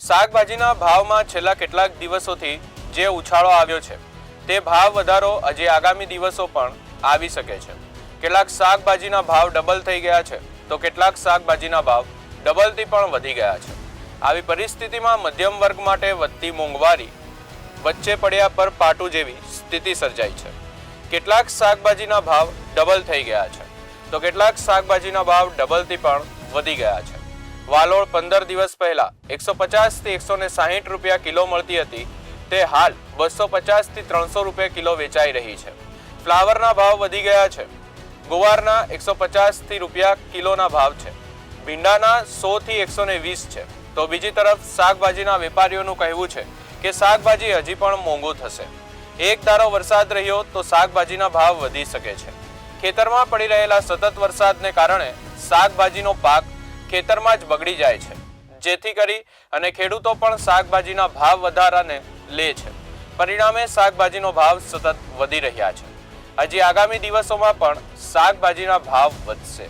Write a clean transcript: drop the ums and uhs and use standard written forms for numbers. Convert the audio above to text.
શાકભાજીના ભાવમાં છેલ્લા કેટલાક દિવસોથી જે ઉછાળો આવ્યો છે તે ભાવ વધારો હજી આગામી દિવસો પણ આવી શકે છે। કેટલાક શાકભાજીના ભાવ ડબલ થઈ ગયા છે તો કેટલાક શાકભાજીના ભાવ ડબલથી પણ વધી ગયા છે। આવી પરિસ્થિતિમાં મધ્યમ વર્ગ માટે વધતી મોંઘવારી વચ્ચે પડ્યા પર પાટું જેવી સ્થિતિ સર્જાઈ છે। કેટલાક શાકભાજીના ભાવ ડબલ થઈ ગયા છે તો કેટલાક શાકભાજીના ભાવ ડબલથી પણ વધી ગયા છે। વાલોળ 15 દિવસ પહેલા 150 થી 160 રૂપિયા કિલો મળતી હતી તે હાલ 250 થી 300 રૂપિયા કિલો વેચાઈ રહી છે। ફ્લાવરના ભાવ વધી ગયા છે। ગુવારના 150 થી રૂપિયા કિલોના ભાવ છે। ભીંડાના 100 થી 120 છે તો બીજી તરફ શાકભાજીના વેપારીઓનું કહેવું છે કે શાકભાજી હજી પણ મોંઘું થશે। એક ધારો વરસાદ રહ્યો તો શાકભાજીના ભાવ વધી શકે છે। ખેતરમાં પડી રહેલા સતત વરસાદને કારણે શાકભાજીનો પાક ખેતરમાં જ બગડી જાય છે, જેથી કરી અને ખેડૂતો પણ શાકભાજીના ભાવ વધારાને લે છે। પરિણામે શાકભાજીનો ભાવ સતત વધી રહ્યા છે। હજી આગામી દિવસોમાં પણ શાકભાજીના ભાવ વધશે।